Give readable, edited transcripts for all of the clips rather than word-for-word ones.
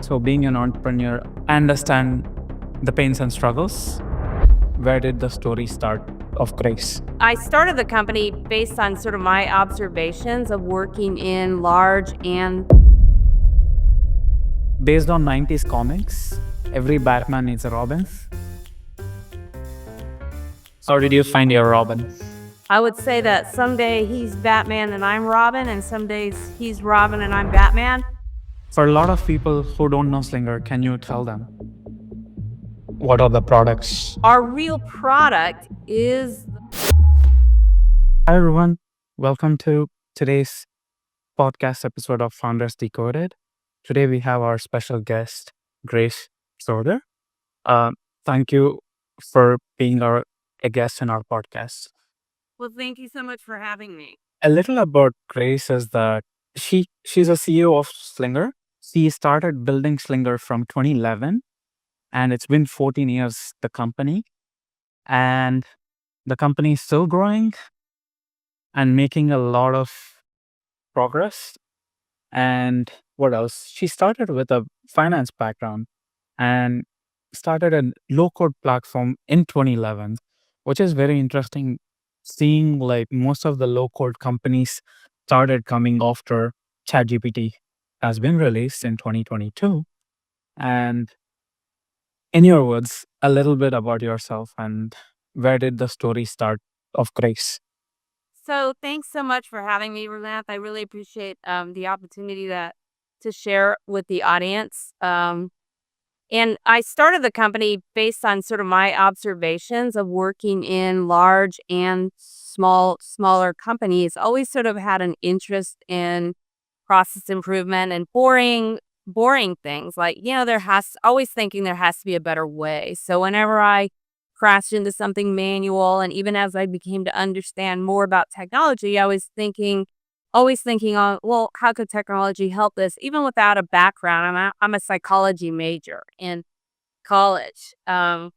So, being an entrepreneur, I understand the pains and struggles. Where did the story start of Grace? I started the company based on sort of my observations of working in large and Based on 90s comics, every Batman needs a Robin. How did you find your Robin? I would say that someday he's Batman and I'm Robin, and some days he's Robin and I'm Batman. For a lot of people who don't know Slinger, can you tell them what are the products? Our real product is Hi, everyone. Welcome to today's podcast episode of Founders Decoded. Today, we have our special guest, Grace Schroeder. Thank you for being a guest in our podcast. well, thank you so much for having me. A little about Grace is that she's a CEO of Slinger. She started building Slinger from 2011, and it's been 14 years the company, and the company is still growing and making a lot of progress. And what else? She started with a finance background and started a low code platform in 2011, which is very interesting. Seeing like most of the low code companies started coming after ChatGPT has been released in 2022. And in your words, a little bit about yourself and where did the story start of Grace? So thanks so much for having me, Renat. I really appreciate the opportunity to share with the audience. And I started the company based on sort of my observations of working in large and smaller companies. Always sort of had an interest in process improvement and boring things. Like, always thinking there has to be a better way. So whenever I crashed into something manual, and even as I became to understand more about technology, I was always thinking on, well, how could technology help this? Even without a background, I'm a psychology major in college. And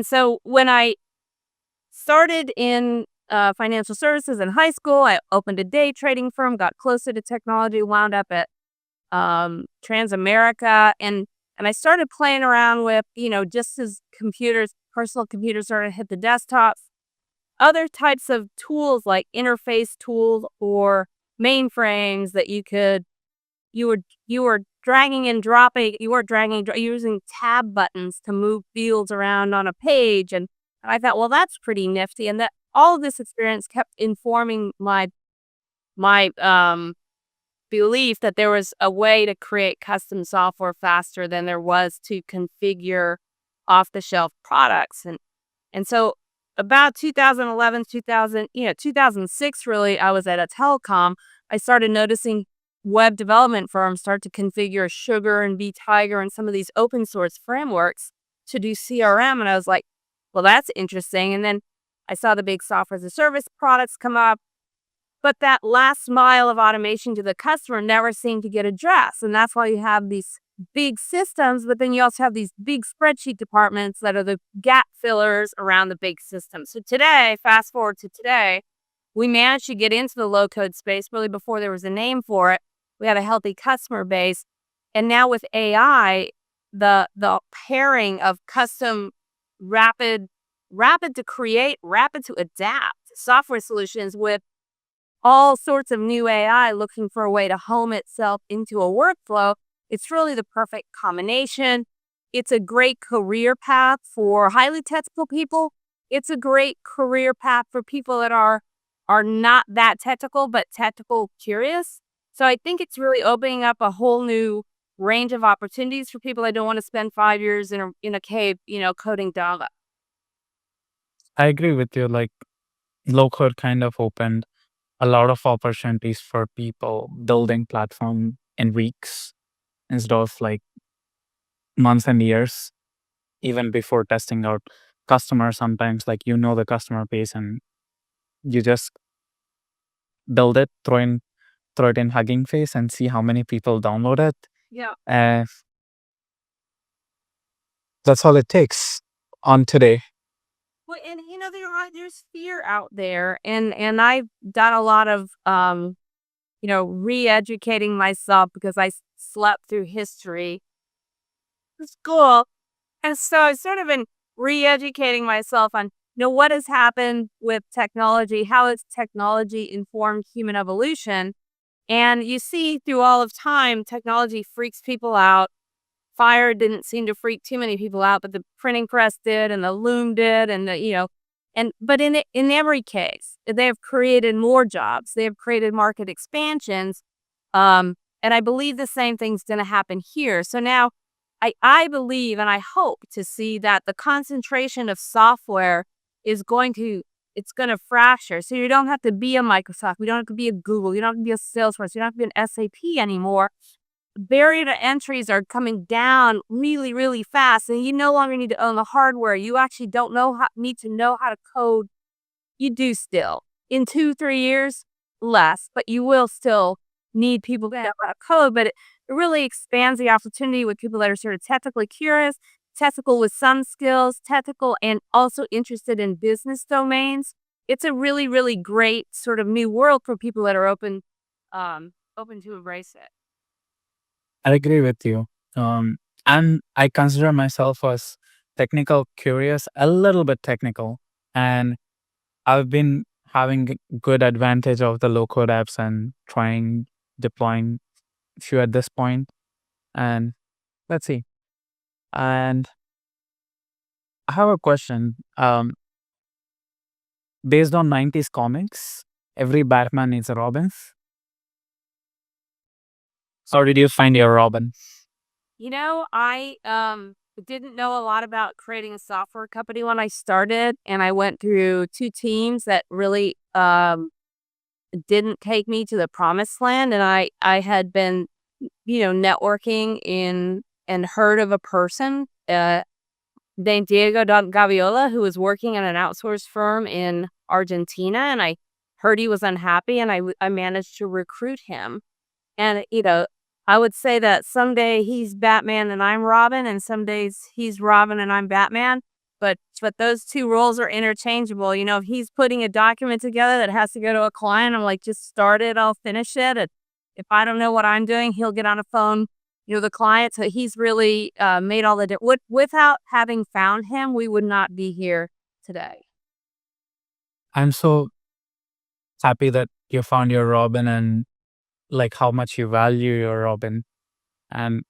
so when I started in financial services in high school, I opened a day trading firm, got closer to technology, wound up at Transamerica, and I started playing around with, just as personal computers started to hit the desktops, other types of tools like interface tools or mainframes that you were dragging and dropping, using tab buttons to move fields around on a page. And I thought, well, that's pretty nifty. And that all of this experience kept informing my belief that there was a way to create custom software faster than there was to configure off the shelf products. And so about 2011, 2006, really, I was at a telecom. I started noticing web development firms start to configure Sugar and Tiger and some of these open source frameworks to do CRM. And I was like, well, that's interesting. And then I saw the big software as a service products come up. But that last mile of automation to the customer never seemed to get addressed. And that's why you have these big systems, but then you also have these big spreadsheet departments that are the gap fillers around the big system. So today, fast forward to today, we managed to get into the low code space really before there was a name for it. We had a healthy customer base. And now with AI, the pairing of custom rapid to create, rapid to adapt software solutions with all sorts of new AI looking for a way to home itself into a workflow, it's really the perfect combination. It's a great career path for highly technical people. It's a great career path for people that are not that technical, but technical curious. So I think it's really opening up a whole new range of opportunities for people that don't want to spend 5 years in a cave, coding Java. I agree with you. Like, low code kind of opened a lot of opportunities for people building platform in weeks instead of like months and years, even before testing out customers. Sometimes like the customer base and you just build it, throw it in Hugging Face and see how many people download it. Yeah. Uh, that's all it takes on today. Well, and there's fear out there, and I've done a lot of re-educating myself because I slept through history. school. And so I've sort of been re-educating myself on, what has happened with technology, how has technology informed human evolution. And you see through all of time, technology freaks people out. Fire didn't seem to freak too many people out, but the printing press did, and the loom did, and but in every case, they have created more jobs. They have created market expansions, and I believe the same thing's going to happen here. So now, I believe and I hope to see that the concentration of software is it's going to fracture. So you don't have to be a Microsoft, you don't have to be a Google, you don't have to be a Salesforce, you don't have to be an SAP anymore. Barrier to entries are coming down really, really fast, and you no longer need to own the hardware. You actually don't need to know how to code. You do still. In 2-3 years, less, but you will still need people to know how to code. But it really expands the opportunity with people that are sort of technically curious, technical with some skills, technical and also interested in business domains. It's a really, really great sort of new world for people that are open to embrace it. I agree with you. And I consider myself as technical curious, a little bit technical. And I've been having good advantage of the low code apps and deploying few at this point. And let's see. And I have a question. Based on 90s comics, every Batman needs a Robin. How did you find your Robin? I didn't know a lot about creating a software company when I started, and I went through 2 teams that really didn't take me to the promised land. And I had been, networking and heard of a person named Diego Gaviola, who was working at an outsourced firm in Argentina, and I heard he was unhappy, and I managed to recruit him. And I would say that someday he's Batman and I'm Robin, and some days he's Robin and I'm Batman. But those 2 roles are interchangeable. If he's putting a document together that has to go to a client, I'm like, just start it, I'll finish it. And if I don't know what I'm doing, he'll get on a phone, the client. So he's really made all the difference. Without having found him, we would not be here today. I'm so happy that you found your Robin and like how much you value your Robin. And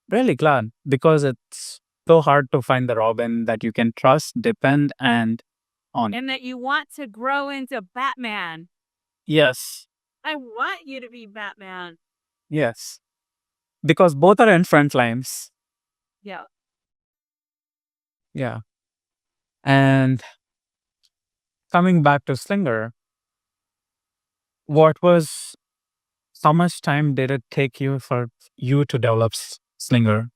really glad because it's so hard to find the Robin that you can trust, depend, and on. And that you want to grow into Batman. Yes. I want you to be Batman. Yes. Because both are in front lines. Yeah. Yeah. And coming back to Slinger, how much time did it take you for you to develop Slinger?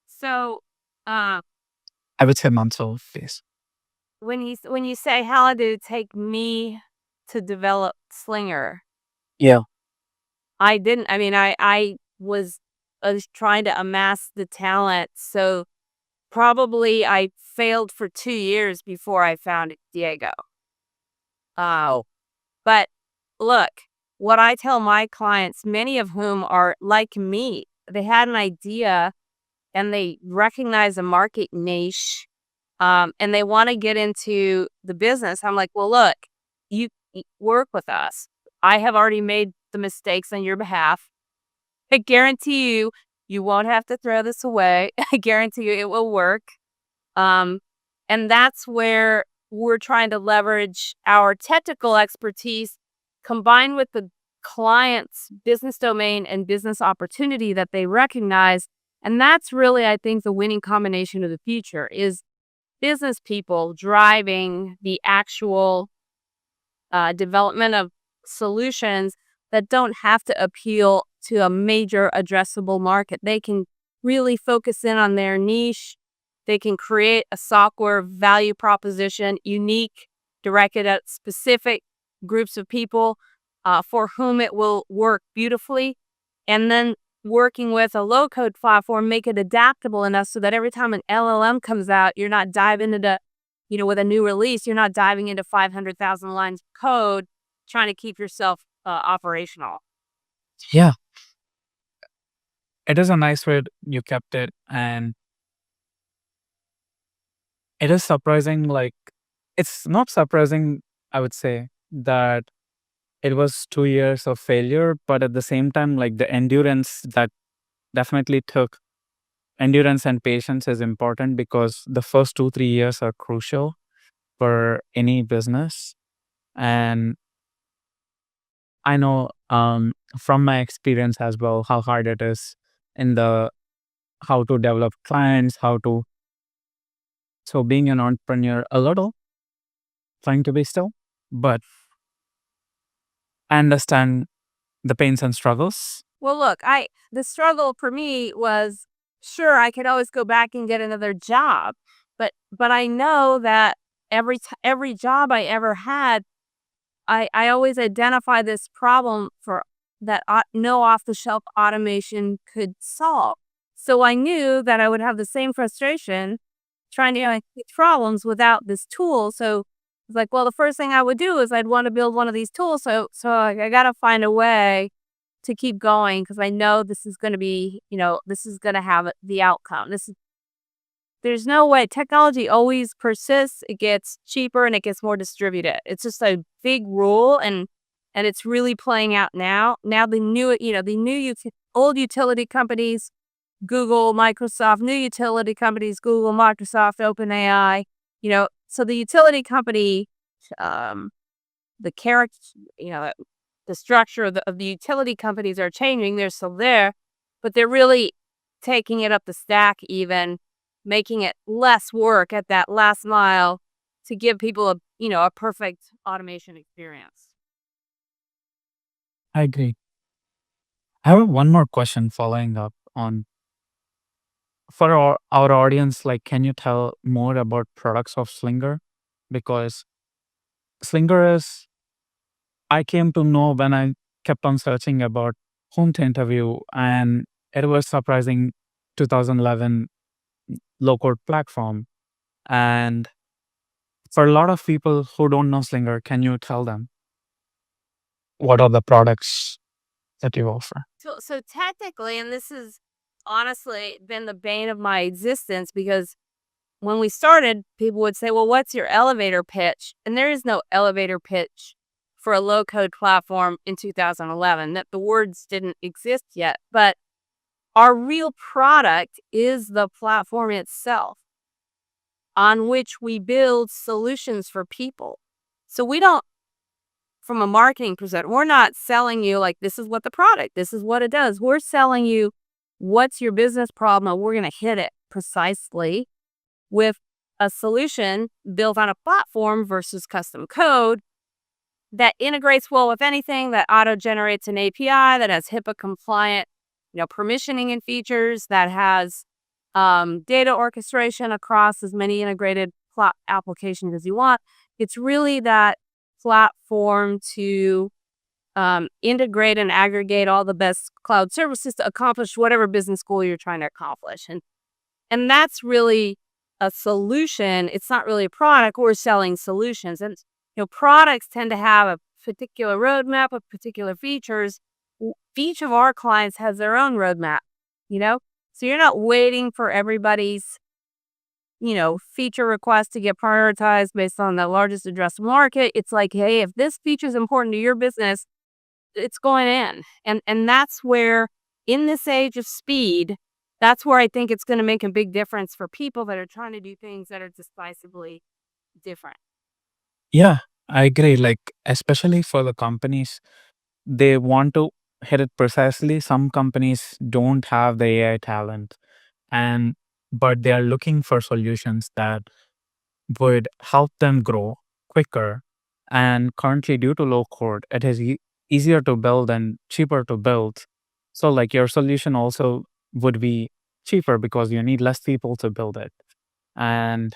So, I would say months or days. when you say how long did it take me to develop Slinger, Yeah. I didn't. I mean, I was trying to amass the talent, so probably I failed for 2 years before I found Diego. Oh. But look, what I tell my clients, many of whom are like me, they had an idea and they recognize a market niche, and they want to get into the business. I'm like, well, look, you work with us. I have already made the mistakes on your behalf. I guarantee you, you won't have to throw this away. I guarantee you it will work. And that's where we're trying to leverage our technical expertise combined with the client's business domain and business opportunity that they recognize. And that's really, I think, the winning combination of the future is business people driving the actual development of solutions that don't have to appeal to a major addressable market. They can really focus in on their niche. They can create a software value proposition, unique, directed at specific groups of people for whom it will work beautifully. And then working with a low-code platform, make it adaptable enough so that every time an LLM comes out, you're not diving into, with a new release, you're not diving into 500,000 lines of code trying to keep yourself operational. Yeah. it is a nice way you kept it. And it is surprising, like, it's not surprising, I would say, that it was 2 years of failure, but at the same time, like the endurance that definitely took endurance and patience is important because the first 2, 3 years are crucial for any business. And I know from my experience as well how hard it is in the how to develop clients, how to so being an entrepreneur a little trying to be still, but I understand the pains and struggles. Well, look, the struggle for me was, sure, I could always go back and get another job, but I know that every job I ever had, I always identify this problem for that no off the shelf automation could solve. So I knew that I would have the same frustration trying to fix problems without this tool. So it's like, well, the first thing I would do is I'd want to build one of these tools. So I got to find a way to keep going because I know this is going to be, this is going to have the outcome. There's no way. Technology always persists. It gets cheaper and it gets more distributed. It's just a big rule, and it's really playing out now. Now old utility companies, Google, Microsoft, new utility companies, Google, Microsoft, OpenAI. So the utility company, the character, the structure of the utility companies are changing. They're still there, but they're really taking it up the stack, even making it less work at that last mile to give people a perfect automation experience. I agree. I have one more question following up on for our audience. Like, can you tell more about products of Slinger? Because Slinger is, I came to know when I kept on searching about whom to interview, and it was surprising 2011 low code platform. And for a lot of people who don't know Slinger, can you tell them what are the products that you offer? So technically, and this has honestly been the bane of my existence, because when we started, people would say, well, what's your elevator pitch? And there is no elevator pitch for a low code platform in 2011. That the words didn't exist yet. But our real product is the platform itself on which we build solutions for people. So we don't, from a marketing perspective, we're not selling you like this is what the product, this is what it does. We're selling you what's your business problem, and we're going to hit it precisely with a solution built on a platform versus custom code that integrates well with anything, that auto generates an API, that has HIPAA compliant, permissioning and features, that has data orchestration across as many integrated applications as you want. It's really that platform to integrate and aggregate all the best cloud services to accomplish whatever business goal you're trying to accomplish. And that's really a solution. It's not really a product. We're selling solutions. And products tend to have a particular roadmap of particular features. Each of our clients has their own roadmap, so you're not waiting for everybody's feature request to get prioritized based on the largest addressable market. It's like, hey, if this feature is important to your business, it's going in. And that's where, in this age of speed, that's where I think it's going to make a big difference for people that are trying to do things that are decisively different. Yeah, I agree. Like, especially for the companies, they want to hit it precisely. Some companies don't have the AI talent, and but they are looking for solutions that would help them grow quicker. And currently, due to low code, it is easier to build and cheaper to build. So, like, your solution also would be cheaper because you need less people to build it. And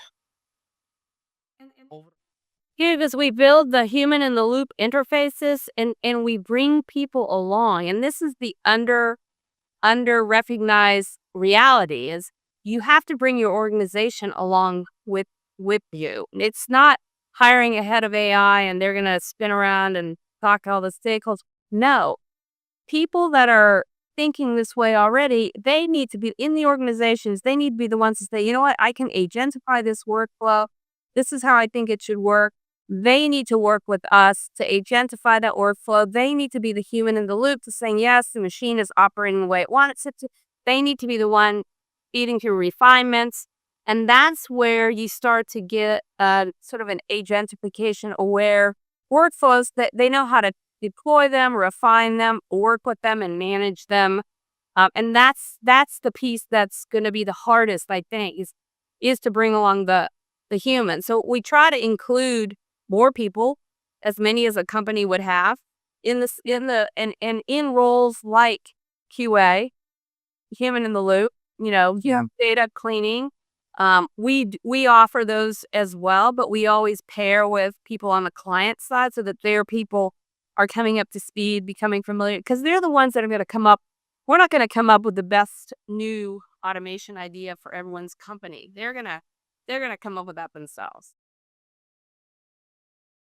Yeah, because we build the human in the loop interfaces, and we bring people along. And this is the under recognized reality, is you have to bring your organization along with you. It's not hiring a head of AI and they're going to spin around and talk to all the stakeholders. No, people that are thinking this way already, they need to be in the organizations. They need to be the ones to say, you know what, I can agentify this workflow. This is how I think it should work. They need to work with us to agentify that workflow. They need to be the human in the loop to saying, yes, the machine is operating the way it wants it to. They need to be the one feeding through refinements. And that's where you start to get sort of an agentification aware workflows that they know how to deploy them, refine them, work with them, and manage them. And that's the piece that's going to be the hardest, I think, is to bring along the human. So we try to include more people, as many as a company would have, in in roles like QA, human in the loop, Yeah. data cleaning. We offer those as well, but we always pair with people on the client side so that their people are coming up to speed, becoming familiar, because they're the ones that are going to come up. We're not going to come up with the best new automation idea for everyone's company. They're gonna come up with that themselves.